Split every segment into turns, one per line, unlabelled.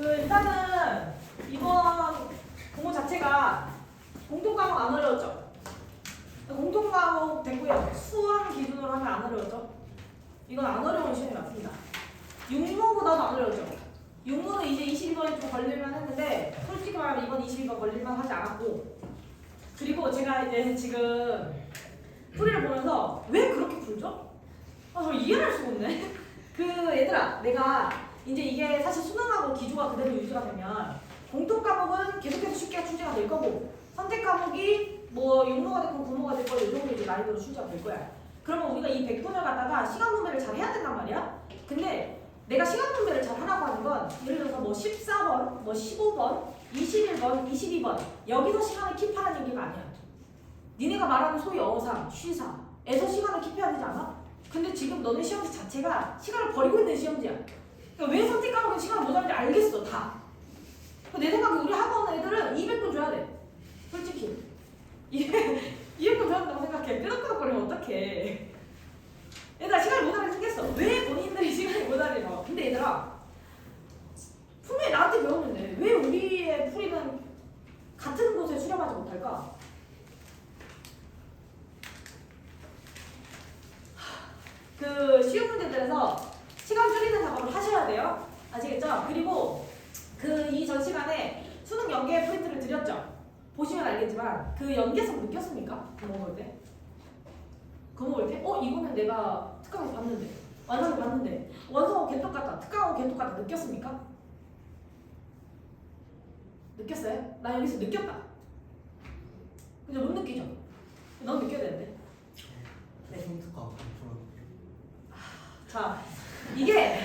일단은 이번 공부 자체가 공통과목 안 어려웠죠? 공통과목 됐고요. 수학 기준으로 하면 안 어려웠죠? 이건 안 어려운 시험이 맞습니다. 육모보다도 안 어려웠죠? 육모는 이제 22번이 좀 걸릴만 했는데 솔직히 말하면 이번 22번 걸릴만 하지 않았고, 그리고 제가 이제 지금 풀이를 보면서 왜 그렇게 풀죠? 저 이해할 수가 없네. 얘들아, 내가 이제 이게 사실 수능하고 기조가 그대로 유지가 되면 공통 과목은 계속해서 쉽게 출제가 될 거고, 선택 과목이 뭐 육모가 됐고 구모가 됐고 이 정도 이제 난이도로 출제가 될 거야. 그러면 우리가 이 100분을 갖다가 시간 분배를 잘 해야 된단 말이야. 근데 내가 시간 분배를 잘 하라고 하는 건 예를 들어서 뭐 14번, 뭐 15번, 21번, 22번 여기서 시간을 킵하는 얘기가 아니야. 니네가 말하는 소위 어상, 쉬사에서 시간을 킵해야 되지 않아? 근데 지금 너네 시험지 자체가 시간을 버리고 있는 시험지야. 그러니까 왜 선택 과목에 시간을 모자란지 알겠어, 다. 내 생각에 우리 학원 애들은 200분 줘야 돼. 솔직히. 200분 줘야 된다고 생각해. 끄덕끄덕거리면 어떡해. 얘들아, 시간이 모자라게 생겼어. 왜 본인들이 시간이 모자라냐. 근데 얘들아, 분명히 나한테 배웠는데 왜 우리의 풀이는 같은 곳에 수렴하지 못할까? 시험 문제들에서 시간 줄이는 작업을 하셔야 돼요. 아시겠죠? 그리고 이 전 시간에 수능 연계 프린트를 드렸죠? 보시면 알겠지만 그 연계성 느꼈습니까? 그거 먹을 때? 그거 먹을 때? 이거는 내가 특강에서 봤는데, 완성을 봤는데 원성하고 개똑같다, 특강하고 개똑같다 느꼈습니까? 느꼈어요? 나 여기서 느꼈다. 그죠? 못 느끼죠? 넌 느껴야 되는데. 네.
특강
자, 이게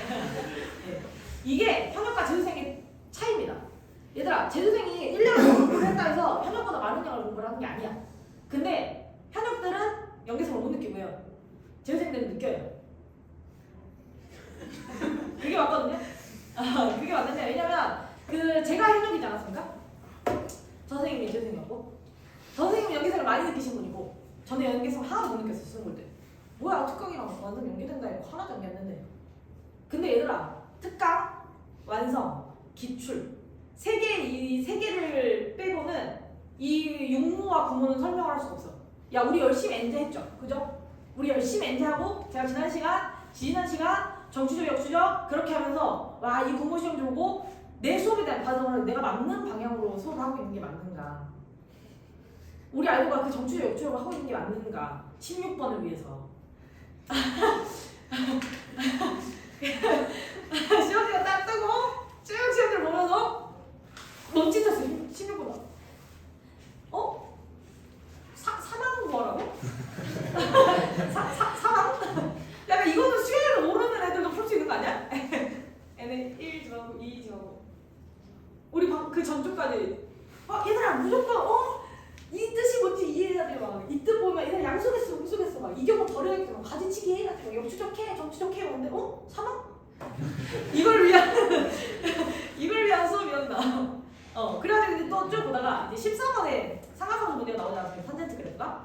현역과 재수생의 차이입니다. 얘들아, 재수생이 1년을 공부를 했다 해서 현역보다 많은 양을 공부를 하는 게 아니야. 근데 현역들은 연계성을 못 느끼고요. 재수생들은 느껴요. 그게 맞거든요? 그게 맞는데, 왜냐면 제가 현역이지 않았습니까? 저 선생님이 재수생이었고, 저 선생님은 연계성을 많이 느끼신 분이고, 저는 연계성 하나도 못 느꼈어요, 수능 볼 때. 뭐야, 특강이랑 완전 연계된다 이거 하나도 연계했는데. 근데 얘들아, 특강, 완성, 기출 이 세 개를 빼고는 이 육모와 구모는 설명을 할 수가 없어. 야, 우리 열심히 엔제했죠, 그죠? 우리 열심히 엔제하고 제가 지난 시간 정치적, 역추적 그렇게 하면서 와, 이 구모 시험 보고 내 수업에 대한 반응을 내가 맞는 방향으로 수업을 하고 있는 게 맞는가? 우리 아이가 그 정치적, 역추적을 하고 있는 게 맞는가? 16번을 위해서. 시험지가 딱 뜨고 쭉 시험지를 보면서 멈칫했어. 16분. 사망 뭐라고? 사망? 약간 이거는 수요일을 모르는 애들도 풀 수 있는 거 아니야? 얘네 1 지나고 2 지나고 우리 그 전주까지 얘들아 무조건 이 뜻이 뭔지 이해해야 돼. 막 이 뜻 보면 얘들 양속했어, 음속했어. 막 이 경우 버려야겠어. 막 가지치기 해가지고 역추적해, 정치적해 하는데 사망? 이걸 위한 수업이었나? 그래가지고 이제 또 쭉 보다가 이제 14번에 상하선수 문제가 나오지 않았습니까? 탄젠트 그래프가?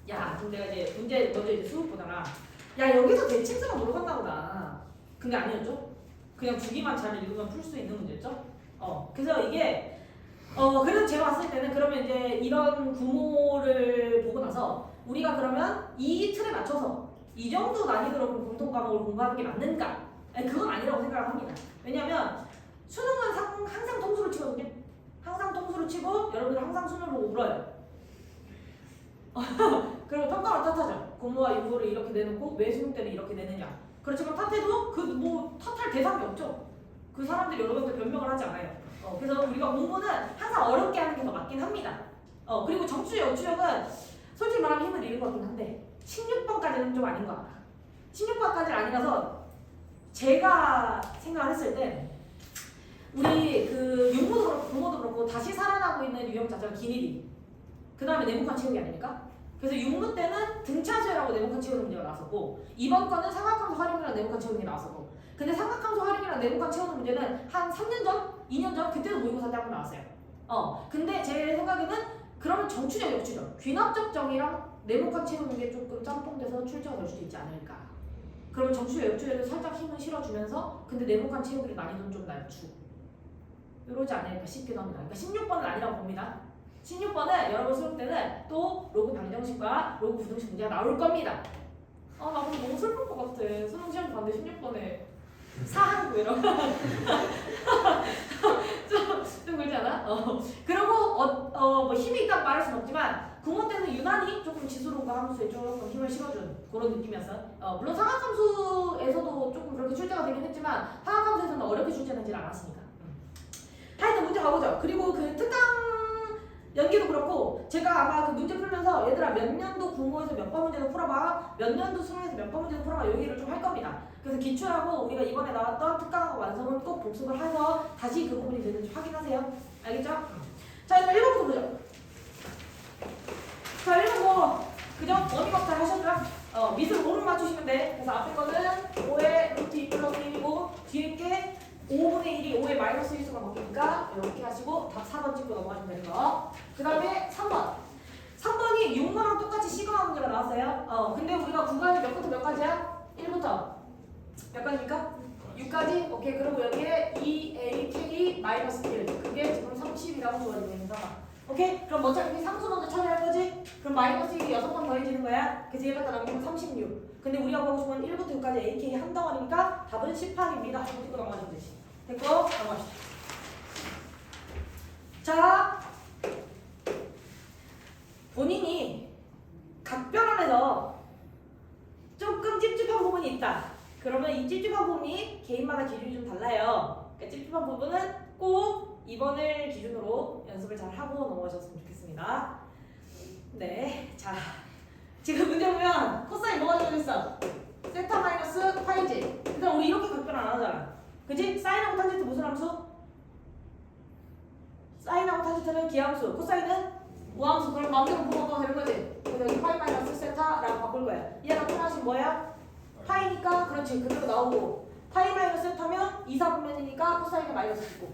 야, 그럼 내가 이제 문제 먼저 이제 수업 보다가 야, 여기서 대칭수가 물어봤나 보다. 근데 아니었죠? 그냥 주기만 잘 읽으면 풀 수 있는 문제였죠? 그래서 이게 그래서 제가 봤을 때는 그러면 이제 이런 구모를 보고 나서 우리가 그러면 이 틀에 맞춰서 이 정도 난이도로 공통 과목을 공부하는 게 맞는가? 그건 아니라고 생각을 합니다. 왜냐면 수능은 항상 통수를 치거든요. 항상 통수를 치고 여러분들 항상 수능 보고 울어요. 그리고 평가를 탓하죠. 구모와 유보를 이렇게 내놓고 왜 수능 때는 이렇게 내느냐. 그렇지만 탓해도 탓할 대상이 없죠. 그 사람들이 여러분들 변명을 하지 않아요. 그래서 우리가 공부는 항상 어렵게 하는 게 더 맞긴 합니다. 그리고 정치적, 역추적은 솔직히 말하면 힘을 잃은 것 같긴 한데 16번까지는 좀 아닌 것 같다. 16번까지는 아니라서 제가 생각을 했을 때 우리 육모도 그렇고 구모도 그렇고 다시 살아나고 있는 유형 자체가 기니디, 그 다음에 네모칸 채우기 아닙니까? 그래서 육모 때는 등차 수열하고 네모칸 채우는 문제가 나왔었고, 이번 거는 삼각함수 활용이랑 네모칸 채우는 게 나왔었고, 근데 삼각함수 활용이랑 네모칸 채우는 문제는 한 3년 전? 2년 전? 그때도 모의고사 때 한 번 나왔어요. 근데 제 생각에는 그러면 정추적, 역추적, 귀납적 정이랑 네모칸 채우는 게 조금 짬뽕돼서 출제가 될 수도 있지 않을까. 그러면 정추적, 역추적에 살짝 힘을 실어주면서 근데 네모칸 채우기를 난이도는 좀 낮추고 이러지 않을까 싶기도 합니다. 그러니까 16번은 아니라고 봅니다. 16번은 여러분 수업 때는 또 로그 방정식과 로그 부등식 문제가 나올 겁니다. 나 근데 너무 슬플 것 같아. 수능 시험 봤는데 16번에 사항 이런 거. 좀 그렇지 않아? 그리고 뭐 힘이 있다고 말할 수는 없지만 국어 때는 유난히 조금 지수론과 함수에 조금 힘을 실어준 그런 느낌이었어. 물론 상학함수에서도 조금 그렇게 출제가 되긴 했지만 상학함수에서는 어렵게 출제되질 않았으니까. 하여튼 문제 가보죠. 그리고 그 특강 연기도 그렇고 제가 아마 그 문제 풀면서 얘들아 몇 년도 국어에서 몇 번 문제도 풀어봐, 몇 년도 수능에서 몇 번 문제도 풀어봐 여기를 좀 할 겁니다. 그래서 기출하고 우리가 이번에 나왔던 특강하고 완성은 꼭 복습을 해서 다시 그 부분이 되는지 확인하세요. 알겠죠? 자, 이제 1번부터 보죠. 자, 1번 뭐 그죠? 워밍업 잘 하셨죠? 밑으로 오른 맞추시면 돼. 그래서 앞에 거는 5의 루트 2 플러스 1이고 뒤에 게 5분의 1이 5의 마이너스 1수가 바뀌니까 이렇게 하시고 답 4번 찍고 넘어가시면 되는 거. 그 다음에 3번. 3번이 6번랑 똑같이 시그마 문제가 나왔어요. 근데 우리가 구간이 몇 부터 몇 가지야? 1부터 몇 가지입니까? 6까지? 오케이. 그리고 여기에 2a, k, 마이너스 1. 그게 지금 30이라고 주어지고 있는 상황. 오케이? 그럼 어차피 상수 먼저 처리할 거지? 그럼 마이너스 1이 6번 더해지는 거야. 그래서 얘 갖다 남기면 36. 근데 우리가 보고 싶은 1부터 6까지 AK 한 덩어리니까 답은 18입니다. 하고 찍고 넘어가시면 되지. 됐고? 넘어가시죠. 자, 본인이 각변환에서 조금 찝찝한 부분이 있다. 그러면 이 찝찝한 부분이 개인마다 기준이 좀 달라요. 그러니까 찝찝한 부분은 꼭 2번을 기준으로 연습을 잘 하고 넘어가셨으면 좋겠습니다. 네, 자 지금 문제 보면 코사인 뭐가 되어있어? 세타 마이너스 파이지. 일단 우리 이렇게 각변환 안 하잖아. 그치? 사인하고 탄젠트 무슨 함수? 사인하고 탄젠트는 기함수, 코사인은 우함수. 그럼 마음대로 뽑아도 되는 거지? 그래서 여기 파이 마이너스 세타라고 바꿀 거야. 얘가 하나씩 뭐야? 파이니까 그렇지 그대로 나오고 파이 마이너스 세타면 2, 4분면이니까 코사인은 마이너스 19.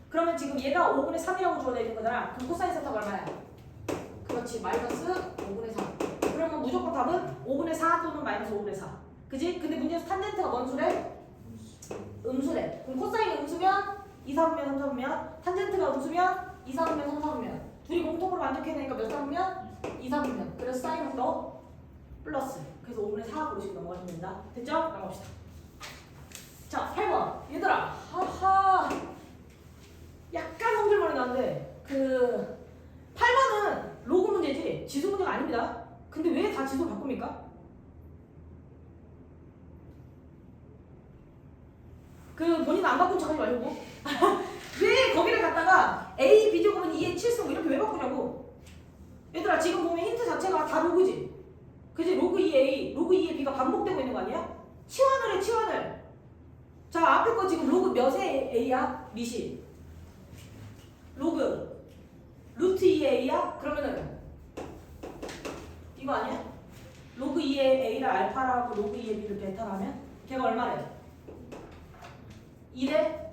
그러면 지금 얘가 5분의 3이라고 주어져 있는 거잖아. 그럼 코사인 세타가 얼마야? 그렇지 마이너스 5분의 3. 그러면 무조건 답은 5분의 4 또는 마이너스 5분의 4. 그지? 근데 문제에서 탄젠트가 뭔 수래? 음수래. 그럼 코사인 음수면 2, 4분면 3, 4분면 탄젠트가 음수면 2, 4분면 3, 4분면 둘이 공통으로 만족해야 되니까 몇 4분면? 2, 4분면. 그래서 사인은 너 플러스. 그래서 5분의 4 고르시고 넘어가시면 됩니다. 됐죠? 넘어갑시다. 자, 8번. 얘들아, 하하. 약간 성질머리 나는데, 8번은 로그 문제지, 지수 문제가 아닙니다. 근데 왜 다 지수 바꿉니까? 본인 안 바꾼 척 하지 말고. 왜 거기를 갖다가 A, B 제곱은 2의 7승 이렇게 왜 바꾸냐고. 얘들아, 지금 보면 힌트 자체가 다 로그지. 그지? 로그 2A, 로그 2의 B가 반복되고 있는 거 아니야? 치환을 해, 치환을. 자, 앞에 거 지금 로그 몇의 A야? 미시. 로그 루트 2의 A야? 그러면은 이거 아니야? 로그 2의 A를 알파라고 로그 2의 B를 베타라 하면 걔가 얼마래? 2래?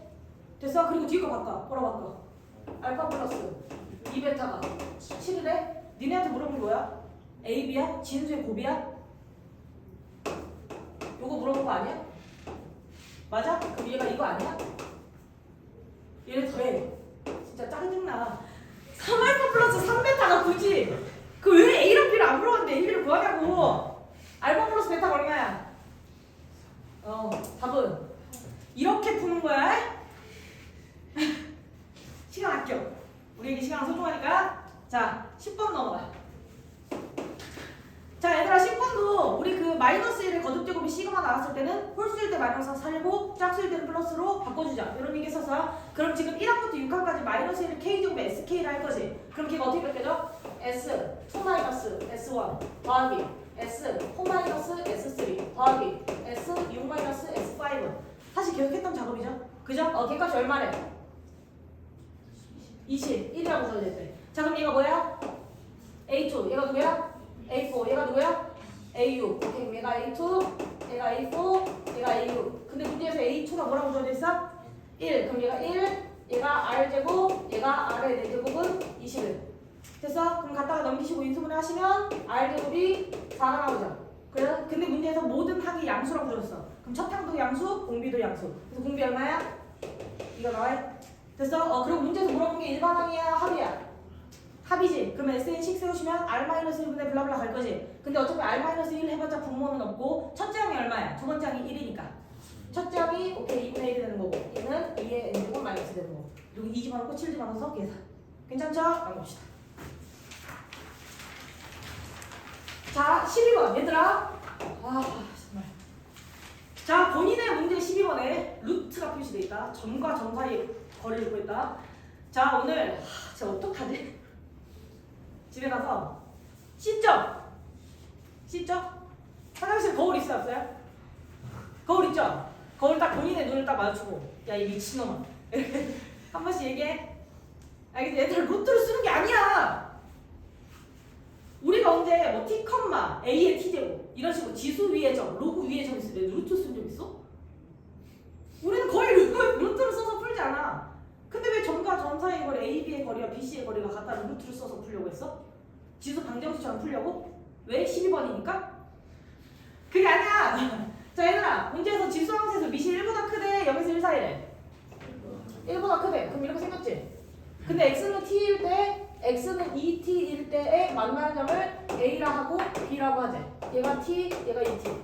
됐어? 그리고 뒤에 거 바꿔. 뭐라 바꿔? 알파 플러스 2베타가 7이래? 니네한테 물어본 거야? A, B야? 진수의 곱이야? 요거 물어본 거 아니야? 맞아? 그럼 얘가 이거 아니야? 얘를 더해. 진짜 짜증나. 3알파 플러스 3베타가 굳이 그 왜 A랑 B를 안 물어봤는데 A, B를 구하냐고. 알파 플러스 베타가 얼마야? 답은 이렇게 푸는 거야. 시간 아껴. 우리에게 시간은 소중하니까. 자, 10번 넘어가. 자, 얘들아 10번도 우리 마이너스 1의 거듭제곱이 시그마 나왔을 때는 홀수일 때 마이너스 살고 짝수일 때는 플러스로 바꿔주자. 이런 얘기 했었어요. 그럼 지금 1항부터 6항까지 마이너스 1을 K제곱에 SK를 할 거지. 그럼 걔가 어떻게 바뀌어져? S 2 마이너스 S1 더하기 S 4 마이너스 S3 더하기 S 6 마이너스 S5. 사실 계속 했던 작업이죠. 그죠? 걔값이 얼마래? 21이라고 써져 있대. 자, 그럼 얘가 뭐야? A2. 얘가 누구야? A4. 얘가 누구야? A6. 오케이. 그럼 얘가 A2, 얘가 A4, 얘가 A6. 근데 문제에서 A2가 뭐라고 써져 있어? 1. 그럼 얘가 1, 얘가 R제곱, 얘가 R의 4제곱은 21. 됐어? 그럼 갖다가 넘기시고 인수분해 하시면 R제곱이 4가 나오죠. 그래서 근데 문제에서 모든 항이 양수라고 줬어. 그럼 첫 항도 양수, 공비도 양수. 그래서 공비 얼마야? 이거 나와요? 됐어? 그리고 문제에서 물어본 게 일반항이야 합이야? 합이지. 그러면 SN6 세우시면 R-1분의 블라블라 갈 거지. 근데 어차피 R-1 해봤자 분모는 없고 첫째 항이 얼마야? 두 번째 항이 1이니까. 첫째 항이 오케이 2분의 1이 되는 거고 얘는 2의 n제곱 마이너스 되는 거고 그리고 2 집어넣고 7 집어넣어서 계산. 괜찮죠? 가봅시다. 자 12번 얘들아. 정말. 자 본인의 문제 12번에 루트가 표시되어 있다. 점과 점 사이에 거리를 구했다. 자 오늘 제가 어떡하지? 집에 가서 씻죠? 화장실 거울 있어요 없어요? 거울 있죠? 거울 딱 본인의 눈을 딱 마주치고 야 이 미친놈아 이렇게 한 번씩 얘기해. 알겠지? 얘들아 루트를 쓰는 게 아니야. 우리가 언제 뭐 t, a의 t제곱 이런 식으로 지수 위에 점, 로그 위에 점 있을 때 루트 쓴 적 있어? 우리는 거의 루트를 써서 풀지 않아. 근데 왜 점과 점 사이의 거리 a, b의 거리와 b, c의 거리가 같다는 루트를 써서 풀려고 했어? 지수 방정식처럼 풀려고? 왜? 12번이니까? 그게 아니야. 자 얘들아 문제에서 지수 함수에서 미시 1보다 크대 0에서 1 사이래. 1보다 크대. 그럼 이렇게 생겼지? 근데 x는 t일 때 x는 2t일 때에 만나는 점을 a라 하고 b라고 하지. 얘가 t, 얘가 2t.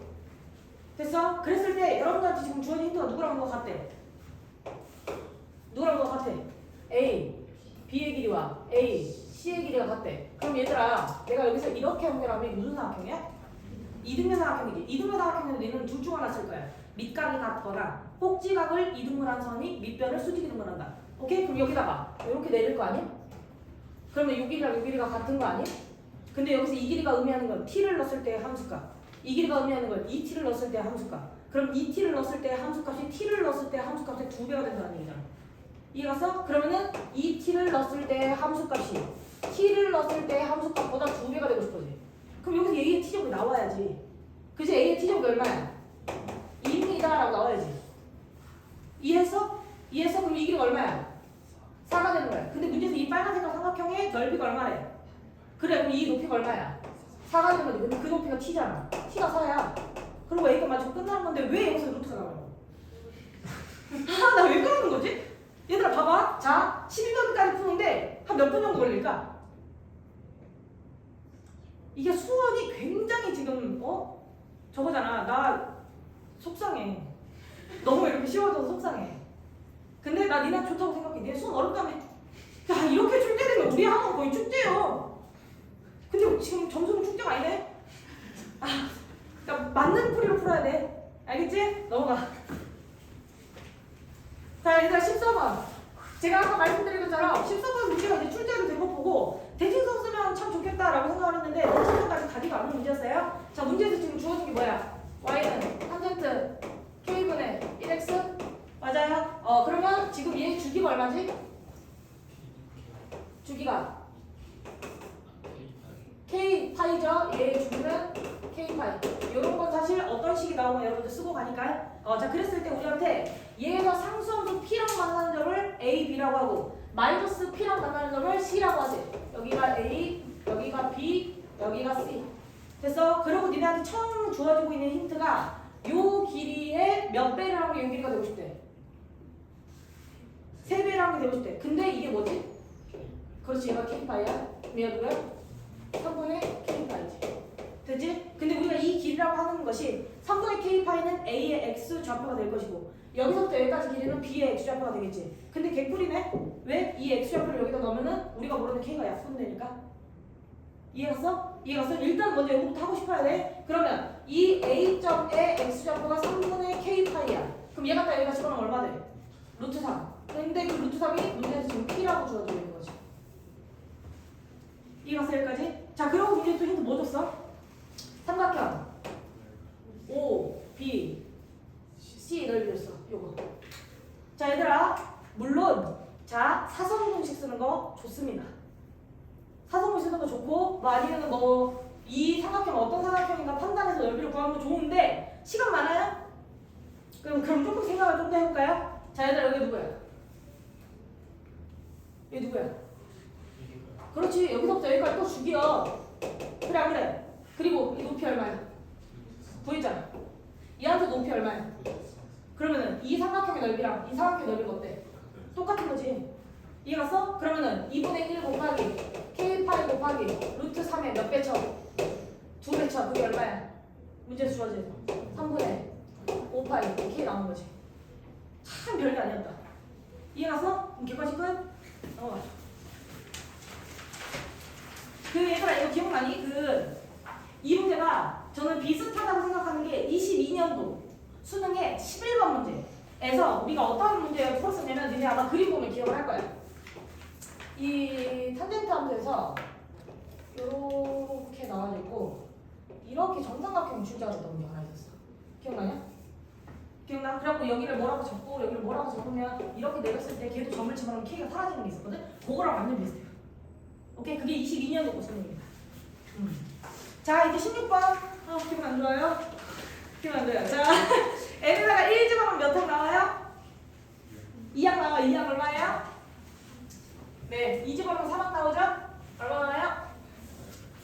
됐어? 그랬을 때 여러분들한테 지금 주어진 힌트가 누구랑 것 같대? 누구랑 것 같아? a, b의 길이와 a, c의 길이가 같대. 그럼 얘들아 내가 여기서 이렇게 연결하면 무슨 삼각형이야? 이등변 삼각형이지. 이등변 삼각형은 너는 둘 중 하나 쓸 거야. 밑각이 같거나 꼭지각을 이등분한 선이 밑변을 수직 이등분한다. 오케이? 그럼 여기다가 이렇게 내릴 거 아니야? 그러면 이 길이랑 이 길이가 같은 거 아니야? 근데 여기서 이 길이가 의미하는 건 t를 넣었을 때의 함수값, 이 길이가 의미하는 건 2t를 넣었을 때의 함수값. 그럼 2t를 넣었을 때의 함수값이 t를 넣었을 때의 함수값의 2배가 된다는 얘기잖아. 이해갔어? 그러면은 2t를 넣었을 때의 함수값이 t를 넣었을 때의 함수값보다 2배가 되고 싶어지. 그럼 여기서 a의 t제곱이 나와야지. 그치? a의 t제곱이 얼마야? 2입니다 라고 나와야지. 이해했어? 그럼 이 길이가 얼마야? 4가 되는 거야. 근데 문제에서 이 빨간색깔 삼각형의 넓이가 얼마래? 그래 그럼 이 높이가 얼마야? 4가 되는 거지. 근데 그 높이가 t잖아. t가 4야. 그리고 a가 맞추고 끝나는 건데 왜 여기서 루트가 나와요? 나 왜 그러는 거지? 얘들아 봐봐. 자 12번까지 푸는데 한 몇 분 정도 걸릴까? 이게 수원이 굉장히 지금 저거잖아. 나 속상해. 너무 이렇게 쉬워져서 속상해. 근데 나 니네 좋다고 생각해. 니네 수원 어렵다며. 야 이렇게 출제되면 우리 학원 거의 축제요. 근데 지금 점수는 축제가 아니네. 그러니까 맞는 풀이로 풀어야 돼. 알겠지? 넘어가. 자 얘들아 14번. 제가 아까 말씀드린 것처럼 14번 문제가 이제 출제로 된 거 보고 대칭성 쓰면 참 좋겠다라고 생각을 했는데 대칭성까지 가지가 않은 문제였어요. 자 문제에서 지금 주어진 게 뭐야? y는 탄젠트 k분의 1x 맞아요? 그러면 지금 얘 주기가 얼마지? 주기가 k파이죠? 얘의 주기는 k파이. 이런 건 사실 어떤 식이 나오면 여러분들 쓰고 가니까요. 자 그랬을 때 우리한테 얘에서 상수함수 p랑 만나는 점을 a, b라고 하고 마이너스 p랑 만나는 점을 c라고 하지. 여기가 a, 여기가 b, 여기가 c. 됐어? 그리고 니네한테 처음 주어지고 있는 힌트가 요 길이의 몇 배를 하면 요 길이가 되고 싶대. 3배를 하면 되고 싶대. 근데 이게 뭐지? 그렇지 얘가 k파이야. 얘가 누구야? 3분의 k파이지. 되지? 근데 우리가 이 길이라고 하는 것이 3분의 k파이는 a의 x 좌표가 될 것이고 여기서부터 여기까지 길이는 b의 x 좌표가 되겠지. 근데 개꿀이네? 왜? 이 x 좌표를 여기다 넣으면은 우리가 모르는 k가 약분되니까. 이해갔어? 일단 먼저 이거부터 하고 싶어야 돼. 그러면 이 a점의 x 좌표가 3분의 k파이야. 그럼 얘 갖다 여기다 집어넣으면 얼마 돼? 루트 3. 근데 그 루트 3이 문제에서 지금 p라고 주어져 있는 거지. 이해갔어 여기까지? 자 그리고 문제 또 힌트 뭐 줬어? 삼각형 O, B, C 넓이 줬어. 요거. 자 얘들아 물론 자 사선 공식 쓰는 거 좋습니다. 사선 공식 쓰는 거 좋고 뭐 아니면 뭐 이 삼각형 어떤 삼각형인가 판단해서 넓이를 구하는 거 좋은데 시간 많아요? 그럼 조금 생각을 좀 더 해볼까요? 자 얘들아 여기 누구야? 얘 누구야? 그렇지 여기서부터 여기까지 또 죽여. 그래 안 그래? 그리고 이 높이 얼마야? 구했잖아. 얘한테 높이 얼마야? 그러면은 이 삼각형의 넓이랑 이 삼각형의 넓이가 어때? 똑같은 거지. 이해갔어? 그러면은 2분의 1 곱하기 K8 곱하기 루트 3의 몇 배 쳐? 2배 쳐. 그게 얼마야? 문제에서 주어져. 3분의 5파이 K 나오는 거지. 참 별게 아니었다. 이해갔어? 그럼 객관식 끝? 그 얘들아 이거 기억나니? 이 문제가 저는 비슷하다고 생각하는 게 22년도 수능의 11번 문제에서 우리가 어떤 문제를 풀었었냐면 니네 아마 그림 보면 기억을 할 거야. 이 탄젠트 함수에서 이렇게 나와져 있고 이렇게 정삼각형 출제가 됐던 문제가 하나 있었어. 기억나냐? 기억나? 그래갖고 여기를 뭐라고 적고 여기를 뭐라고 적으면 이렇게 내렸을 때 걔도 점을 치면 K가 사라지는 게 있었거든? 그거랑 완전 비슷해요. 오케이? 그게 22년도 고수능입니다. 자 이제 16번. 기분 안 좋아요? 기분 안 좋아요. 자 N에다가 1 집어넣으면 몇 항 나와요? 2항 나와요. 2항 얼마예요? 네, 2 집어넣으면 3항 나오죠? 얼마 나와요?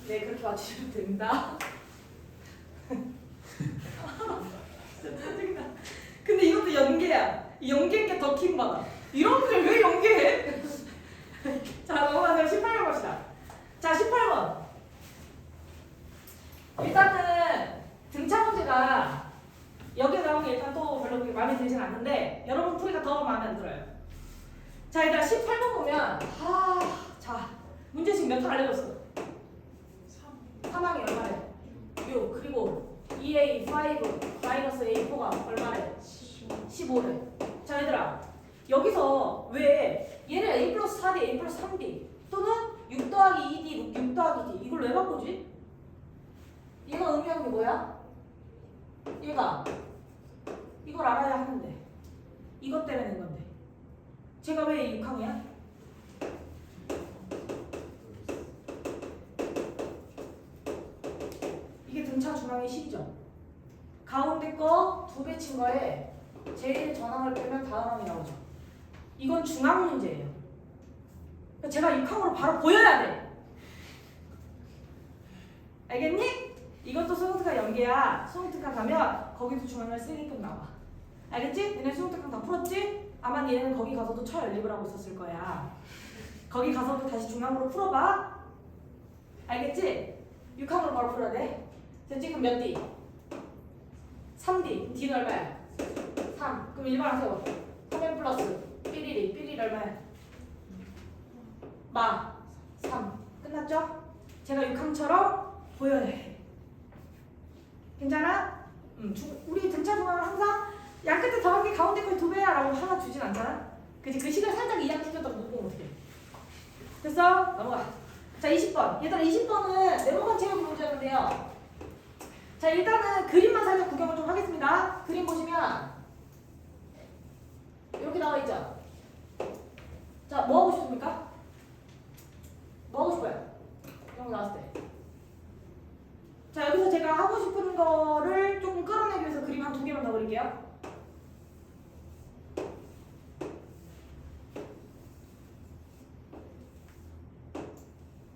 네, 그렇게 맞추시면 됩니다. 진짜 짜증나. 근데 이것도 연계야. 연계인 게 더 킹받아. 이런 문제 왜 연계해? 자, 넘어가세요. 18번 봅시다. 자, 18번. 일단은 등차 문제가 여기 나온 게 일단 또 별로 그렇게 마음에 들진 않는데 여러분 풀이가 더 마음에 안 들어요. 자, 일단 18번 보면 자, 문제 지금 몇 항 알려줬어? 3항이 얼마래? 6. 그리고 2A5 마이너스 A4가 얼마래? 15래. 자, 얘들아. 여기서 왜 얘를 A 플러스 4D, A 플러스 3D 또는 6 더하기 2D, 6 더하기 D 이걸 왜 바꾸지? 얘가 의미하는 게 뭐야? 얘가 이걸 알아야 하는데 이것 때문에 낸 건데 제가 왜 6항이야? 이게 등차 중앙의 식이죠. 가운데 거 2배 친 거에 제일 전항을 빼면 다음 항이 나오죠. 이건 중앙 문제예요. 그러니까 제가 6항으로 바로 보여야 돼. 알겠니? 이것도 수능특강 연계야. 수능특강 가면 거기서 중앙을 쓰게끔 나와. 알겠지? 너네 수능특강 다 풀었지? 아마 얘는 거기 가서도 처 연립을 하고 있었을 거야. 거기 가서도 다시 중앙으로 풀어봐. 알겠지? 6항으로 바로 풀어야 돼. 됐지? 그럼 몇 D? 3D. D는 얼마야? 3. 그럼 1번 하세요. 3n 플러스 삐리리. 삐리리 얼마야? 마 3. 끝났죠? 제가 6항처럼 보여야 해. 괜찮아? 우리 등차 중앙은 항상 양 끝에 더하기 가운데 거의 2배야 라고 하나 주진 않잖아? 그치? 그 식을 살짝 이양시켰다고 못 보면 어떡해. 됐어? 넘어가. 자, 20번. 얘들아 20번은 네모칸 채우기 문제였는데요. 자, 일단은 그림만 살짝 구경을 좀 하겠습니다. 그림 보시면 이렇게 나와 있죠? 자, 뭐 하고 싶습니까? 뭐 하고 싶어요? 이런 거 나왔을 때. 자, 여기서 제가 하고 싶은 거를 조금 끌어내기 위해서 그림 한 2개만 더 그릴게요.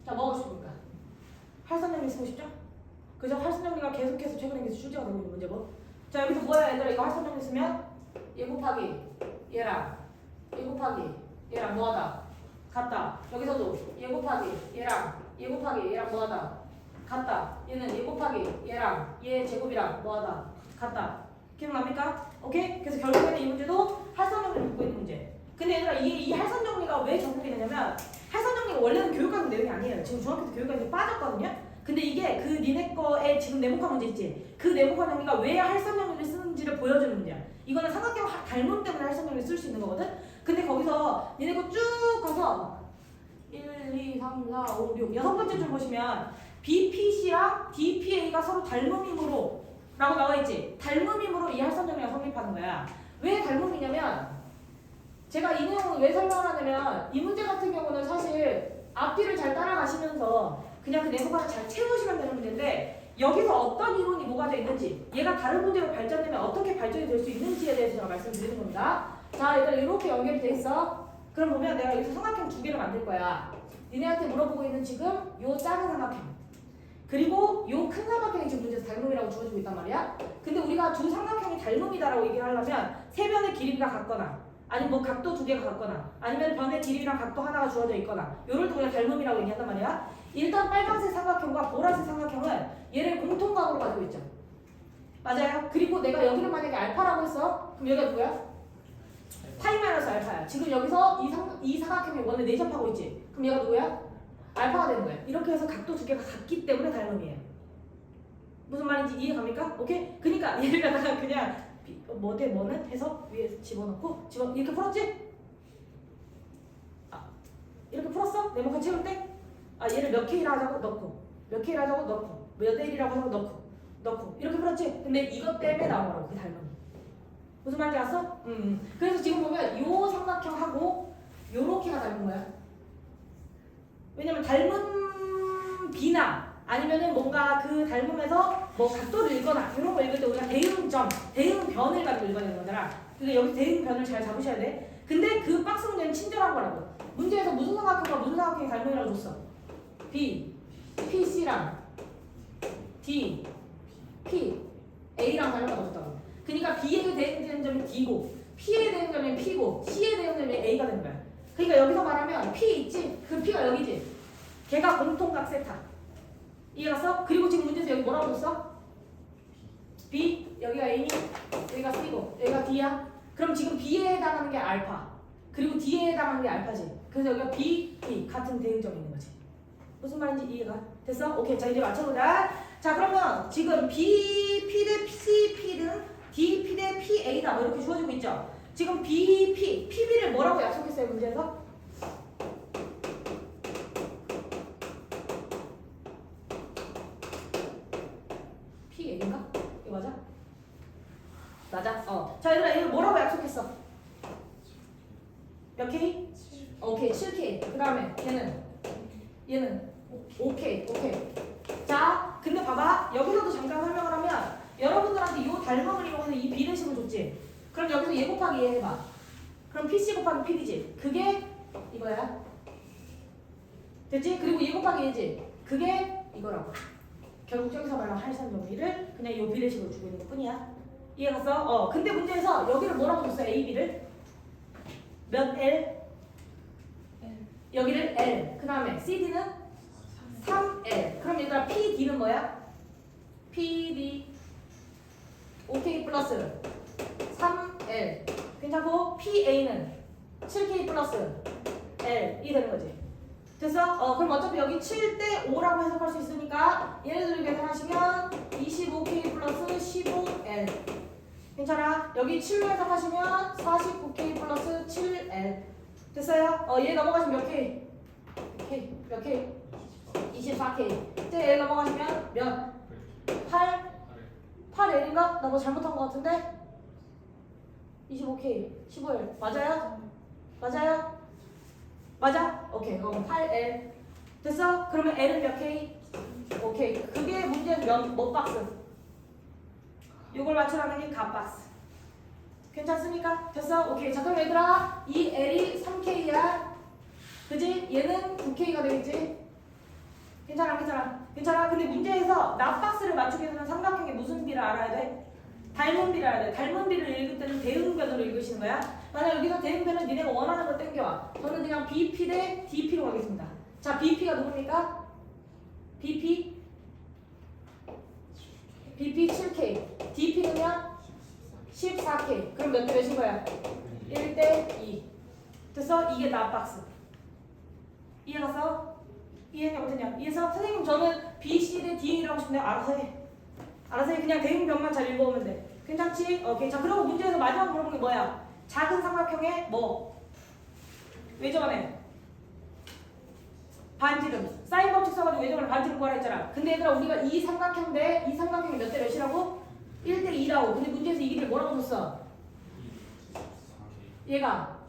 자, 뭐 하고 싶습니까? 활선정리 쓰고 싶죠? 그죠? 활선정리가 계속해서 최근에 계속 출제가 되고 있는 문제고. 자, 여기서 뭐야 얘들아? 이거 활선정리 쓰면 얘 곱하기 얘랑 얘 곱하기 얘랑 뭐하다? 같다. 여기서도 얘 곱하기 얘랑 얘 곱하기 얘랑 뭐하다? 같다. 얘는 얘 곱하기 얘랑 얘 제곱이랑 뭐하다? 같다. 기억납니까? 오케이? 그래서 결국에는 이 문제도 할선정리를 묻고 있는 문제. 근데 얘들아 이 할선정리가 왜 적용이 되냐면 할선정리가 원래는 교육과정 내용이 아니에요. 지금 중학교 때 교육과정이 빠졌거든요. 근데 이게 그 니네 거에 지금 네모칸 문제 있지? 그 네모칸 정리가 왜 할선정리를 쓰는지를 보여주는 문제야. 이거는 삼각형 닮음 때문에 할선정리를 쓸 수 있는 거거든? 근데 거기서 니네 거 쭉 가서 1, 2, 3, 4, 5, 6 여섯 번째 줄 보시면 BPC랑 DPA가 서로 닮음이므로 라고 나와있지? 닮음이므로 이 할선정리가 성립하는 거야. 왜 닮음이냐면 제가 이 내용을 왜 설명하냐면 이 문제 같은 경우는 사실 앞뒤를 잘 따라가시면서 그냥 그 네모칸을 잘 채우시면 되는 문제인데 여기서 어떤 이론이 뭐가 되어 있는지 얘가 다른 문제로 발전되면 어떻게 발전이 될 수 있는지에 대해서 제가 말씀드리는 겁니다. 자, 일단 이렇게 연결이 돼 있어. 그럼 보면 내가 여기서 삼각형 2개를 만들 거야. 니네한테 물어보고 있는 지금 요 작은 삼각형 그리고 요 큰 삼각형이 지금 문제에서 닮음이라고 주어지고 있단 말이야. 근데 우리가 두 삼각형이 닮음이다라고 얘기를 하려면 세 변의 길이가 같거나 아니면 뭐 각도 두 개가 같거나 아니면 변의 길이랑 각도 하나가 주어져 있거나 요럴 때 우리가 닮음이라고 얘기한단 말이야. 일단 빨간색 삼각형과 보라색 삼각형은 얘를 공통각으로 가지고 있죠. 맞아요? 그리고 내가 여기를 만약에 알파라고 했어. 그럼 여기가 누구야? 파이 마이너스 알파야. 지금 여기서 이 삼각형이 원래 내접하고 있지. 그럼 얘가 누구야? 알파가 되는 거야. 이렇게 해서 각도 두 개가 같기 때문에 닮음이에요. 무슨 말인지 이해갑니까? 오케이? 그러니까 얘를 갖다가 그냥 뭐는 해서 위에 집어넣고 이렇게 풀었지? 이렇게 풀었어? 네모칸 채울 때? 얘를 몇 K라 하자고 넣고 몇 K라 하자고 넣고 몇 L이라고 하자고 넣고 이렇게 풀었지? 근데 이것 때문에 나온 거라고. 그 닮음이. 무슨 말인지 알았어? 그래서 지금 보면 요 삼각형하고 요렇게가 닮은 거야. 왜냐면 닮은 비나 아니면은 뭔가 그 닮음에서 뭐 각도를 읽거나 이런 거 읽을 때 우리가 대응점, 대응변을 가지고 읽어야 되는 거잖아. 그러니까 여기 대응변을 잘 잡으셔야 돼. 근데 그 박스 문제는 친절한 거라고. 문제에서 무슨 삼각형과 무슨 삼각형이 닮음이라고 줬어? B, PC랑 D, P, A랑 닮음이라고 줬다고. 그러니까 B에 대응되는 점이 D고 P에 대응되는 점이 P고 C에 대응되는 점이 A가 되는 거야. 그러니까 여기서 말하면 P 있지? 그 P가 여기지? 걔가 공통각 세타. 이해갔어? 그리고 지금 문제에서 여기 뭐라고 줬어? B, 여기가 A니, 여기가 C고 여기가 D야. 그럼 지금 B에 해당하는 게 알파 그리고 D에 해당하는 게 알파지. 그래서 여기가 B, P 같은 대응점이 있는 거지. 무슨 말인지 이해가 됐어? 오케이. 자 이제 맞춰보자. 자 그러면 지금 B, P 대 C, P는 D, P 대 P, A다 뭐 이렇게 주어지고 있죠. 지금 B, P, PB를 뭐라고 약속했어요 문제에서? P, A인가? 이거 맞아? 맞아? 자 얘들아 이거 뭐라고 약속했어? 몇 K? 오케이 7K. 그 다음에 얘는 5K. 자 근데 봐봐 여기서도 잠깐 설명을 하면 여러분들한테 이 닮음을 이용해서 이 비례식을 줬지. 그럼 여기서 얘 곱하기 얘 해봐. 그럼 PC 곱하기 PD지. 그게 이거야. 됐지? 그리고 얘 곱하기 얘지. 그게 이거라고. 결국 저기서 말하는 할산 정리를 그냥 이 비례식으로 주고 있는 것 뿐이야. 이해갔어? 근데 문제에서 여기를 뭐라고 줬어? A, B를? 몇 L? 여기를 L. 그 다음에 CD는 3L. 그럼 얘들아 PD는 뭐야? PD OK 플러스 3L. 괜찮고 PA는 7K 플러스 L 이 되는 거지. 됐어? 그럼 어차피 여기 7대 5라고 해석할 수 있으니까 얘네들을 계산하시면 25K 플러스 15L. 괜찮아? 여기 7로 해석하시면 49K 플러스 7L. 됐어요? 얘 넘어가시면 몇 K? 몇 K? 24K. 이제 얘 넘어가시면 몇? 8L인가? 나 뭐 잘못한 것 같은데? 25K, 15L. 맞아요? 맞아? 오케이. 그럼 8L. 됐어? 그러면 L은 몇 K? 오케이. 그게 문제는 몇 박스? 이걸 맞추라는 게 값박스. 괜찮습니까? 됐어? 오케이. 자 그럼 얘들아 이 L이 3K야. 그지? 얘는 9K가 되겠지? 괜찮아? 근데 문제에서 납박스를 맞추기 위해서는 삼각형의 무슨 비를 알아야 돼? 닮은 비를 알아야 돼. 닮은 비를 읽을 때는 대응변으로 읽으시는 거야. 만약 여기서 대응변은 니네가 원하는 걸 땡겨와. 저는 그냥 BP 대 DP로 가겠습니다. 자 BP가 누굽니까? BP 7K. DP는요? 14K. 그럼 몇 대 몇인 거야? 1대 2. 됐어? 이게 납박스. 이해갔어? 이해했냐 못했냐? 이해서 선생님 저는 B, C 대 D라고 싶은데 알아서 해. 그냥 대응변만 잘 읽어오면 돼. 괜찮지? 오케이. 자 그리고 문제에서 마지막 물어본 게 뭐야? 작은 삼각형의 뭐? 외전에 반지름. 사인 법칙 써가지고 외전을 반지름 구하라 했잖아. 근데 얘들아 우리가 이 삼각형 대 이 삼각형이 몇 대 몇이라고? 1대 2라고. 근데 문제에서 이게 뭐라고 줬어? 얘가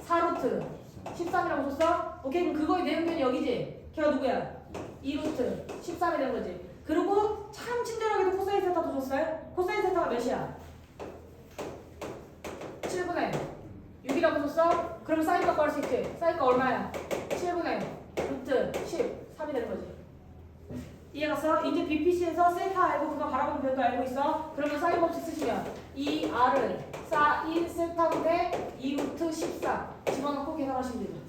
4루트 13이라고 줬어? 오케이. 그럼 그거의 대응변이 여기지? 걔가 누구야? 2루트 13이 되는 거지. 그리고 참 친절하게도 코사인 세타도 줬어요. 코사인 세타가 몇이야? 7분의 6이라고 줬어? 그럼 사인값 구할 수 있지? 사인값 얼마야? 7분의 루트 13이 되는 거지. 이해갔어? 이제 BPC에서 셀카 알고 그거 바라보는 변도 알고 있어? 그러면 사인 법칙 쓰시면 이 R은 사인 셀카분의 2루트 14 집어넣고 계산하시면 되죠.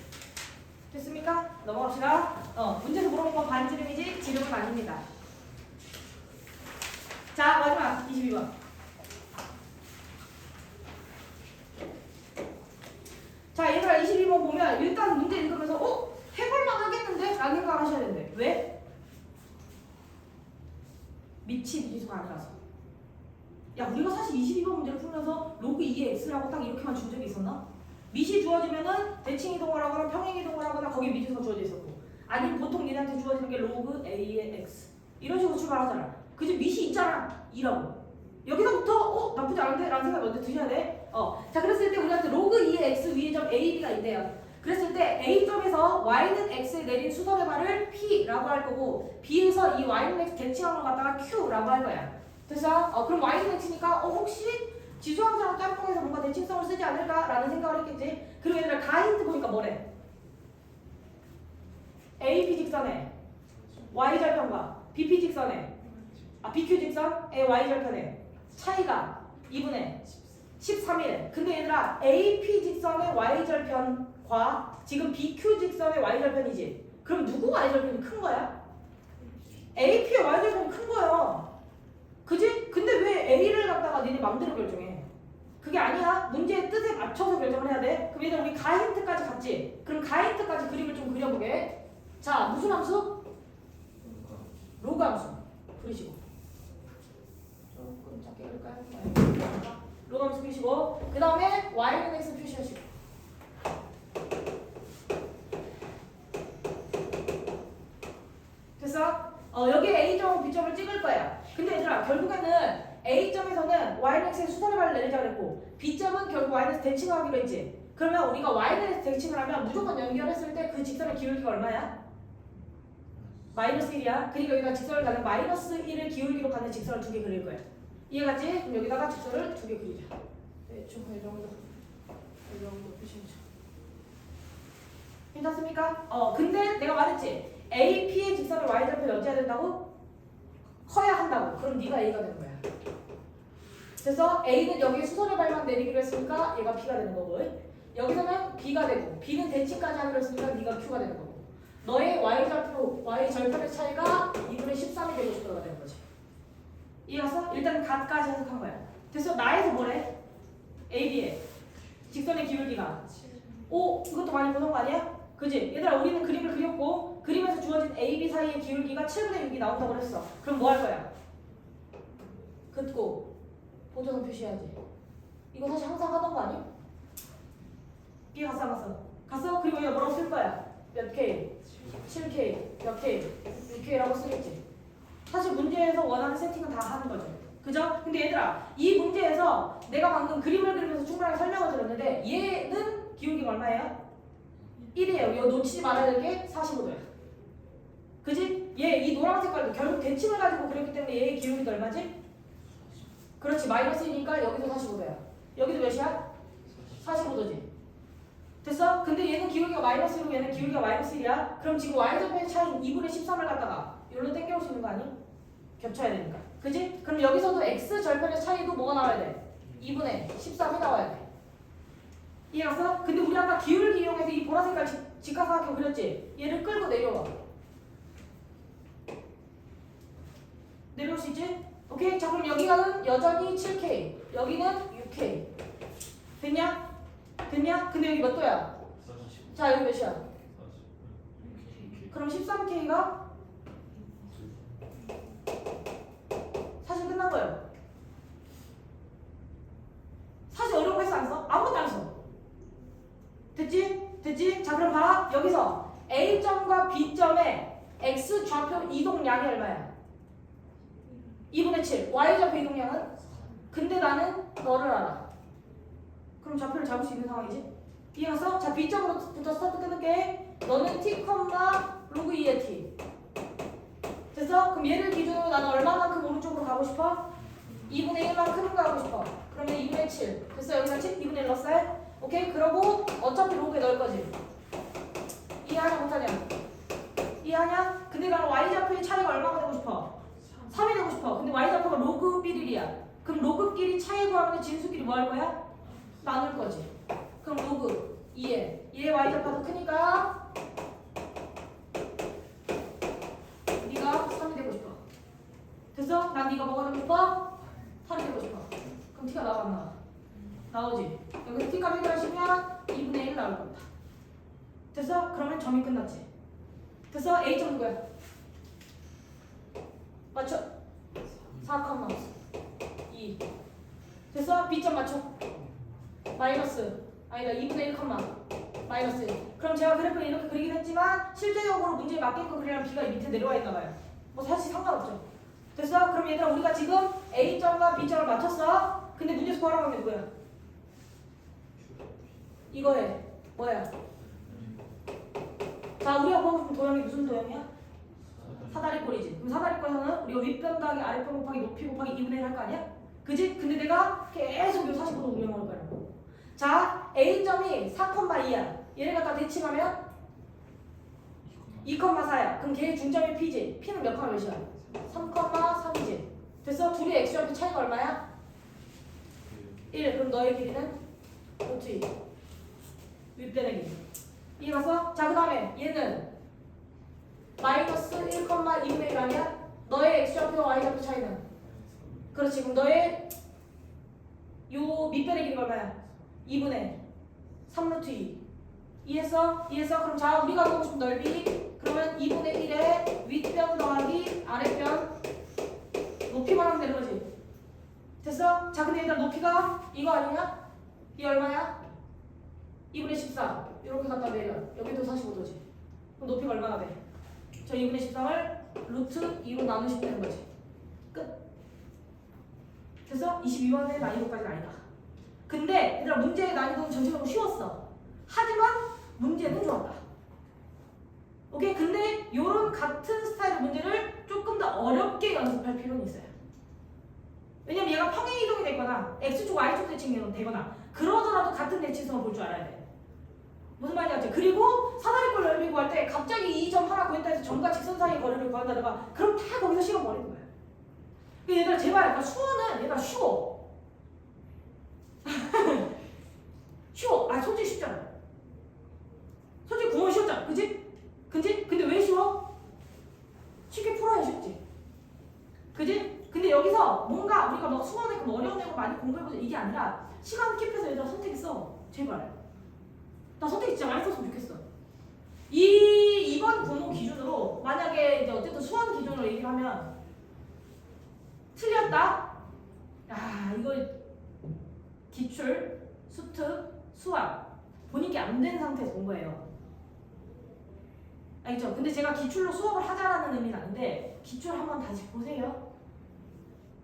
됐습니까? 넘어갑시다. 문제에서 물어본 건 반지름이지 지름은 아닙니다. 자, 마지막 22번. 자, 얘들아 22번 보면 일단 문제 읽으면서 해볼만 하겠는데? 라는 생각을 하셔야 되는데 왜? 미치 미지수가 아니라서. 야, 우리가 사실 22번 문제를 풀면서 로그 2의 x라고 딱 이렇게만 준 적이 있었나? 미시 주어지면은 대칭 이동을 하거나 평행 이동을 하거나 거기에 미지수가 주어져 있었고, 아니면 보통 얘네한테 주어지는 게 로그 a의 x 이런 식으로 출발하잖아. 그지? 미시 있잖아 2라고. 여기서부터 나쁘지 않은데? 라는 생각이 먼저 드셔야 돼. 자, 그랬을 때 우리한테 로그 2의 x 위의 점 a, b가 있대요. 그랬을 때 A점에서 Y는 X에 내린 수선의 발을 P라고 할 거고, B에서 이 Y는 X 대칭한 걸 갖다가 Q라고 할 거야. 됐어? 그럼 Y는 X니까 혹시 지수함수랑 짬뽕에서 뭔가 대칭성을 쓰지 않을까라는 생각을 했겠지. 그리고 얘들아 가인트 보니까 뭐래? AB 직선에 Y절편과 BP 직선에 BQ 직선의 Y절편의 차이가 2분의 13이래. 근데 얘들아 AP 직선의 Y절편과 지금 BQ 직선의 Y절편이지. 그럼 누구 Y절편이 큰 거야? AP의 Y절편이 큰 거야. 그지? 근데 왜 A를 갖다가 니네 맘대로 결정해? 그게 아니야. 문제의 뜻에 맞춰서 결정을 해야 돼. 그럼 얘들아 우리 가힌트까지 갔지? 그럼 가힌트까지 그림을 좀 그려보게. 자, 무슨 함수? 로그 함수. 그리시고 조금 작게 그릴까요? 로그 함수 그리시고 그 다음에 Y는 X 표시하시고. 됐어? 여기에 A점하고 B점을 찍을 거야. 근데 얘들아 결국에는 A점에서는 Y는 X에 수선의 발을 내리자 그랬고, B점은 결국 Y는 대칭하기로 했지. 그러면 우리가 Y는 대칭을 하면 무조건 연결했을 때 그 직선의 기울기가 얼마야? 마이너스 1이야. 그러니까 여기다 직선을 가는 마이너스 1을 기울기로 가는 직선을 2개 그릴 거야. 이해갔지? 그럼 여기다가 직선을 2개 그리자. 대충 이 정도 표시해줘. 괜찮습니까? 근데 내가 말했지. AP의 직선을 Y절편에 어찌해야 된다고? 커야 한다고. 그럼 네가 A가 되는 거야. 그래서 A는 여기에 수선의 발만 내리기로 했으니까 얘가 B가 되는 거고, 여기서는 B가 되고, B는 대칭까지 하기로 했으니까 네가 Q가 되는 거고, 너의 Y절편의 차이가 2분의 13이 되고 싶어가 되는 거지. 이해갔어? 일단 갓까지 해석한 거야. 그래서 나에서 뭐래? AB의 직선의 기울기가 이것도 많이 보는 거 아니야? 그지? 얘들아 우리는 그림을 그렸고, 그림에서 주어진 AB 사이의 기울기가 7분의 6이 나온다고 그랬어. 그럼 뭐 할 거야? 긋고 보조선 표시해야지. 이거 사실 항상 하던 거 아니야? 이해 갔어 안 갔어? 갔어? 그리고 이거 뭐라고 쓸 거야? 몇 K? 7K, 몇 K? 6K라고 쓰겠지. 사실 문제에서 원하는 세팅은 다 하는 거죠. 그죠? 근데 얘들아 이 문제에서 내가 방금 그림을 그리면서 충분하게 설명을 드렸는데 얘는 기울기가 얼마예요? 1이에요. 이거 놓치지 말아야 될 게 45도야. 그지? 얘 이 노란 색깔도 결국 대칭을 가지고 그렸기 때문에 얘의 기울기가 얼마지? 그렇지. 마이너스 1이니까 여기도 45도야. 여기도 몇이야? 45도지. 됐어? 근데 얘는 기울기가 마이너스 1이고 얘는 기울기가 마이너스 1이야. 그럼 지금 Y절편의 차이인 2분의 13을 갖다가 여기로 땡겨올 수 있는 거 아니? 겹쳐야 되니까. 그지? 그럼 여기서도 X절편의 차이도 뭐가 나와야 돼? 2분의 13이 나와야 돼. 이해갔어? 근데 우리 아까 기울기 이용해서 이 보라색깔 직각삼각형 그렸지? 얘를 끌고 내려와. 내려올 수 있지? 오케이? 자 그럼 여기가는 여전히 7K, 여기는 6K. 됐냐? 됐냐? 근데 여기 몇 도야? 자 여기 몇이야? 그럼 13K가 사실 끝난 거예요. 사실 어려운 거 했어 안 써? 아무것도 안 써. 됐지? 됐지? 자 그럼 봐. 여기서 A점과 B점의 X 좌표 이동량이 얼마야? 2분의 7. Y좌표 이동량은? 근데 나는 너를 알아. 그럼 좌표를 잡을 수 있는 상황이지? 이해갔어? 자 B점으로부터 스타트 끊을게. 너는 T, 로그 2의 T. 됐어? 그럼 얘를 기준으로 나는 얼마만큼 오른쪽으로 가고 싶어? 2분의 1만큼 가고 싶어. 그러면 2분의 7. 됐어? 여기다 7? 2분의 1 넣었어요? 오케이? 그러고 어차피 로그에 넣을 거지. 이해하냐 못하냐? 이해하냐? 근데 나는 Y좌표의 차이가 얼마가 되고 싶어? 싶어. 근데 y좌표가 로그 1이야. 그럼 로그끼리 차이 구하면 진수끼리 뭐 할 거야? 나눌 거지. 그럼 로그 2에 y좌표가 더 크니까 네가 3이 되고 싶어. 됐어? 난 네가 뭐가 되고 싶어? 8이 되고 싶어. 그럼 t가 나와 안 나와? 나오지. 여기서 t값 해결하시면 2분의 1 나올 겁니다. 됐어? 그러면 점이 끝났지. 됐어? A점 누구야? 맞춰. 4,2. 됐어? B점 맞춰. 마이너스. 아니다. 2분의 1, 마이너스 1. 그럼 제가 그래프를 이렇게 그리긴 했지만 실제적으로 문제에 맞게끔 그리려면 B가 밑에 내려와 있나 봐요. 뭐 사실 상관없죠. 됐어? 그럼 얘들아 우리가 지금 A점과 B점을 맞췄어. 근데 문제에서 구하라고 한 게 뭐야? 이거에 뭐야? 자, 우리가 보고 싶은 도형이 무슨 도형이야? 사다리꼴이지. 그럼 사다리꼴에서는 우리가 윗변 더하기 아랫변 곱하기 높이 곱하기 2분의 1 할 거 아니야? 그지? 근데 내가 계속 이 45도 운영할 거야. 자, A점이 4,2야. 얘를 갖다 대칭하면 2,4야. 그럼 걔의 중점이 P지. P는 몇 컴마 몇이야? 3,3이지. 됐어? 둘이 X좌표 차이가 얼마야? 1. 그럼 너의 길이는? 루트 2. 윗변의 길이. 이해갔어? 자, 그 다음에 얘는 마이너스 1,2분의 1 아니야? 너의 X좌표와 Y좌표 차이는? 그렇지. 그럼 너의 요 밑변의 길이가 얼마야? 2분의 3루트 2. 이해했어? 이해했어? 그럼 자, 우리가 보고 싶은 넓이 그러면 2분의 1에 윗변 더하기 아랫변 높이만 하면 되는 거지. 됐어? 자, 근데 얘들아 높이가 이거 아니냐? 이 얼마야? 2분의 14. 이렇게 갖다 내려. 여기도 45도지. 그럼 높이가 얼마나 돼? 저 2분의 13을 루트 2로 나누시면 되는 거지. 끝. 됐어? 22번의 난이도까지는 아니다. 근데 얘들아 문제의 난이도는 전체적으로 쉬웠어. 하지만 문제는 좋았다. 오케이? 근데 요런 같은 스타일의 문제를 조금 더 어렵게 연습할 필요는 있어요. 왜냐면 얘가 평행 이동이 되거나 x축 y축 대칭이 되거나 그러더라도 같은 대칭성을 볼 줄 알아야 돼. 무슨 말인지 알지? 그리고 사다리꼴 넓이 구할 때 갑자기 이 점 하나 구했다 해서 점과 직선 사이의 거리를 구한다든가 그럼 다 거기서 시간 버리는 거야. 얘들아 제발 그러니까 수어는 얘들아 쉬워. 쉬워. 아 솔직히 쉽잖아. 솔직히 구멍 쉬웠잖아. 그치? 그치? 근데 왜 쉬워? 쉽게 풀어야 쉽지. 그치? 근데 여기서 뭔가 우리가 막 수어나 뭐 어려운 내용 많이 공부해보자 이게 아니라 시간 킵해서 얘들아 선택했어. 제발. 나 선택 진짜 많이 썼으면 좋겠어. 이번 구문 기준으로 만약에 이제 어쨌든 수원 기준으로 얘기를 하면 틀렸다? 야 이거 기출, 수특, 수학 본인께 안 된 상태에서 온 거예요. 알겠죠? 근데 제가 기출로 수업을 하자라는 의미는 아닌데 기출 한번 다시 보세요.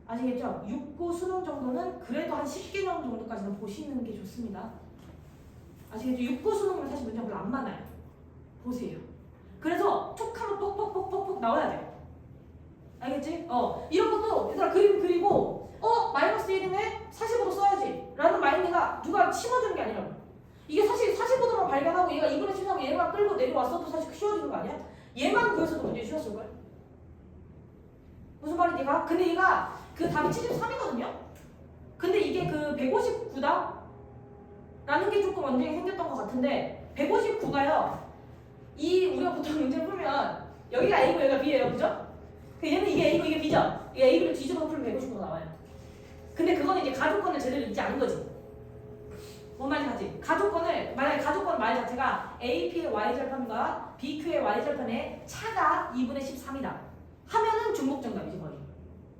아시겠죠? 6고 수능 정도는 그래도 한 10개년 정도까지는 보시는 게 좋습니다. 아시겠죠? 6고 수능은 사실 문제가 별로 안 많아요. 보세요. 그래서 툭 하면 뻑뻑뻑뻑뻑 나와야 돼. 알겠지? 이런 것도 얘들아 그림 그리고 마이너스 1이네? 45도 써야지 라는 마인드가 누가 심어주는 게 아니라 이게 사실 45도만 발견하고 얘가 2분의 7하고 얘만 끌고 내려왔어도 사실 쉬워지는 거 아니야? 얘만 구해서도 문제 쉬웠을걸? 무슨 말인지 얘가? 근데 얘가 그 답이 73이거든요? 근데 이게 그 159다? 라는 게 조금 언쟁이 생겼던 것 같은데 159가요 우리가 보통 문제를 풀면 여기가 A고 여기가 B예요 그죠? 얘는 이게 A고 이게 B죠? 이게 A를 뒤집어서 풀면 159가 나와요. 근데 그거는 이제 가족권을 제대로 읽지 않은 거지. 뭔 말인지 알지? 가족권을 만약에 가족권 말 자체가 AP의 Y절편과 BQ의 Y절편의 차가 2분의 13이다 하면은 중복정답이지 거의.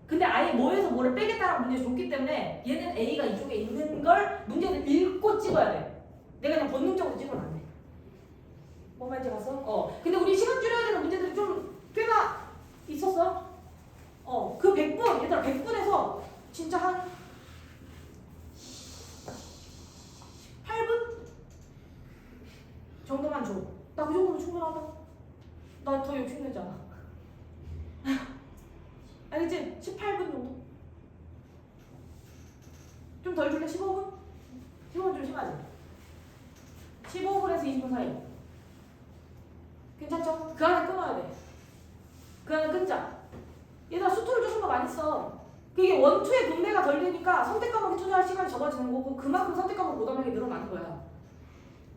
근데 아예 뭐에서 뭐를 빼겠다라는 문제를 줬기 때문에 얘는 A가 이쪽에 있는 걸 문제를 읽고 찍어야 돼. 내가 그냥 본능적으로 찍으면 안 돼. 뭔 말인지 봤어? 근데 우리 시간 줄여야 되는 문제들이 좀 꽤나 있었어. 그 100분, 얘들아 100분에서 진짜 한 8분 정도만 줘. 나 그 정도면 충분하다. 나 더 욕심내지 않아. 알겠지? 18분 정도? 좀 덜 줄래? 15분? 15분 좀 심하지? 15분에서 20분 사이. 괜찮죠? 그 안에 끊어야 돼. 그 안에 끊자. 얘들아 수투를 조금 더 많이 써. 그게 원투의 분배가 덜 되니까 선택 과목에 투자할 시간이 적어지는 거고 그만큼 선택 과목 고담력이 늘어나는 거야.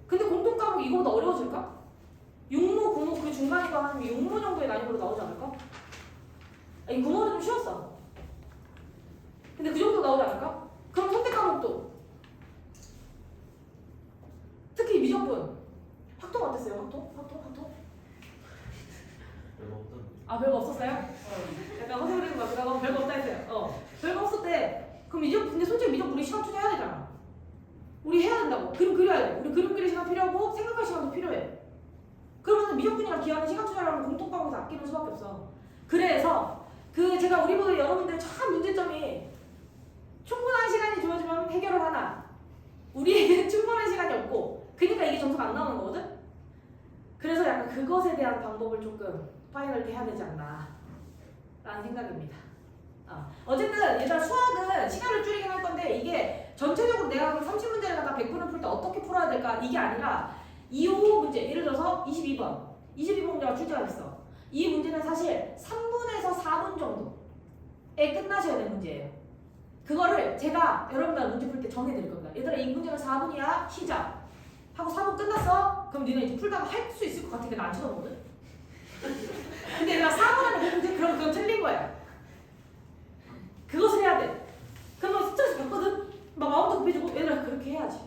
근데 공통 과목 이거보다 어려워질까? 육모, 구모 그 중간이가 한 육모 정도의 난이도로 나오지 않을까? 아니 구모는 좀 쉬웠어. 근데 그 정도 나오지 않을까? 그럼 선택 과목도 특히 미적분 확통 어땠어요? 확통? 아 별거 없었어요? 약간 허세부리는 것 같기도 하고 별거 없다 했어요. 별거 없을 때 그럼 근데 솔직히 미적 우리 시간 투자해야 되잖아. 우리 해야 된다고. 그림 그려야 돼. 우리 그림 그릴 시간 필요하고 생각할 시간도 필요해. 그러면 미적분이랑 기하는 시간 투자를 하면 공통 과목에서 아끼는 수밖에 없어. 그래서 제가 우리 보다 여러분들 참 문제점이 충분한 시간이 주어지면 해결을 하나 우리에게는 충분한 시간이 없고 그러니까 이게 점수가 안 나오는 거거든? 그래서 약간 그것에 대한 방법을 조금 파이널 때 해야 되지 않나 라는 생각입니다. 어쨌든 얘들아 수학은 시간을 줄이긴 할 건데 이게 전체적으로 내가 30문제를 갖다 100분을 풀 때 어떻게 풀어야 될까 이게 아니라 2호 문제 예를 들어서 22번 문제가 출제가 됐어. 이 문제는 사실 3분에서 4분 정도에 끝나셔야 되는 문제예요. 그거를 제가 여러분들 문제 풀 때 정해드릴 겁니다. 얘들아 이 문제는 4분이야 시작 하고 4분 끝났어? 그럼 니네 이제 풀다가 할 수 있을 것 같으니까 나 안 쳐다보거든? 근데 얘들아 4분 안에 문제 그럼 그건 틀린 거야. 그것을 해야 돼. 그럼 막 스트레스 받거든? 막 마음도 급해지고 얘들아 그렇게 해야지.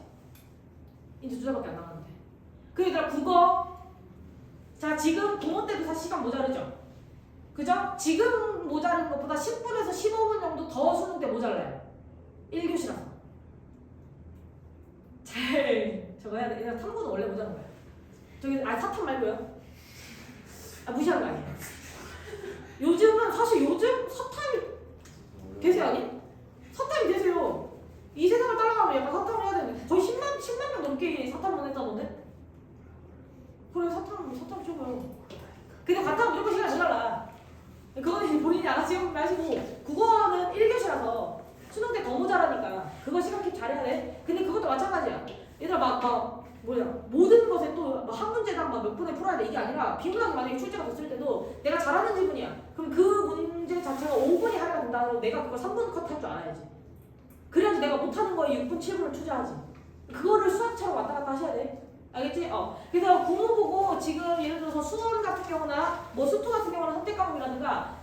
이제 2달밖에 안 남았는데. 그 얘들아 국어 자 지금 동호 때도 사실 시간 모자르죠? 그죠? 지금 모자른 것보다 10분에서 15분 정도 더 수능 때 모자라요. 1교시라서. 잘 적어야 돼. 얘들아 탐구는 원래 모자란 거야. 사탐 말고요. 무시하는 거 아니에요. 요즘은 사실 요즘 사탐이 대세 아니? 사탐이 대세요. 이 세상을 따라가면 약간 사탐을 해야 되는데 거의 10만 명 넘게 사탐을 했다던데? 그래 사탐 최고요. 근데 과탐은 무조건 시간이 모자라. 그거는 이제 본인이 알아서 하시고 국어는 1교시라서 수능 때 더 모자라니까 그거 시간 킵 잘해야 돼. 근데 그것도 마찬가지야. 얘들아 모든 것에 또 한 문제당 몇 분에 풀어야 돼 이게 아니라 비문학이 만약에 출제가 됐을 때도 내가 잘하는 지분이야. 그럼 그 문제 자체가 5분이 하려면 된다고 내가 그걸 3분 컷 할 줄 알아야지. 그래야지 내가 못하는 거에 6분 7분을 투자하지. 그거를 수학처럼 왔다 갔다 하셔야 돼. 알겠지? 그래서 구모 보고 지금 예를 들어서 수원 같은 경우나 뭐 수투 같은 경우는 선택 과목이라든가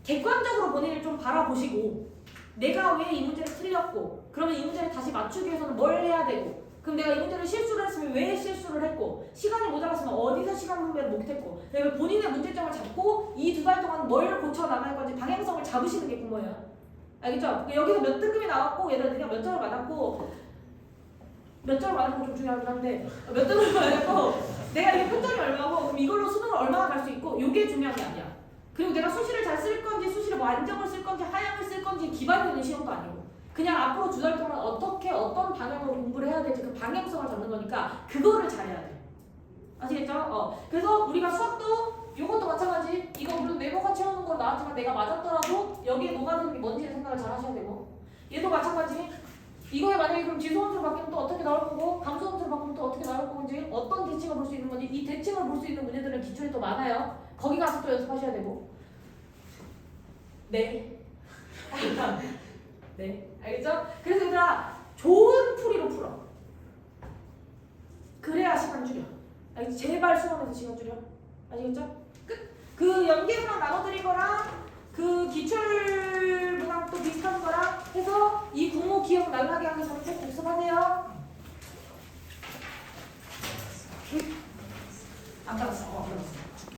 객관적으로 본인을 좀 바라보시고 내가 왜 이 문제를 틀렸고 그러면 이 문제를 다시 맞추기 위해서는 뭘 해야 되고 그럼 내가 이 문제를 실수를 했으면 왜 실수를 했고 시간이 모자랐으면 어디서 시간 분배를 못했고 그다음에 본인의 문제점을 잡고 이 2달 동안 뭘 고쳐 나갈 건지 방향성을 잡으시는 게 공모예요. 알겠죠? 여기서 몇 등급이 나왔고 얘들아 네가 몇 점을 받았고 몇 점을 받는 건 좀 중요하긴 한데 몇 점을 받았고 내가 이게 평점이 얼마고 그럼 이걸로 수능을 얼마나 갈 수 있고 이게 중요한 게 아니야. 그리고 내가 수시를 잘 쓸 건지 수시를 뭐 안정을 쓸 건지 하향을 쓸 건지 기반이 되는 시험도 아니고 그냥 앞으로 2달 동안 어떤 방향으로 공부를 해야 될지 그 방향성을 잡는 거니까 그거를 잘해야 돼. 아시겠죠? 그래서 우리가 수학도 이것도 마찬가지. 이거 물론 네모가 채우는 건 나왔지만 내가 맞았더라도 여기에 녹아드는 게 뭔지 생각을 잘 하셔야 되고 얘도 마찬가지. 이거에 만약에 그럼 지수함수를 바뀌면 또 어떻게 나올 거고 감수함수를 바꾸면 또 어떻게 나올 건지 어떤 대칭을 볼 수 있는 건지 이 대칭을 볼 수 있는 문제들은 기출이 또 많아요. 거기 가서 또 연습하셔야 되고 네. 네. 알겠죠? 그래서 얘들아 좋은 풀이로 풀어. 그래야 시간 줄여. 알겠지? 제발 수험에서 시간 줄여. 아시겠죠? 끝. 그 연계문항 나눠드린 거랑 그 기출 문항 또 비슷한 거랑 해서 이 국모 기억 날라게 하기 전에 꼭 복습하세요. 안 받았어. 안 받았어.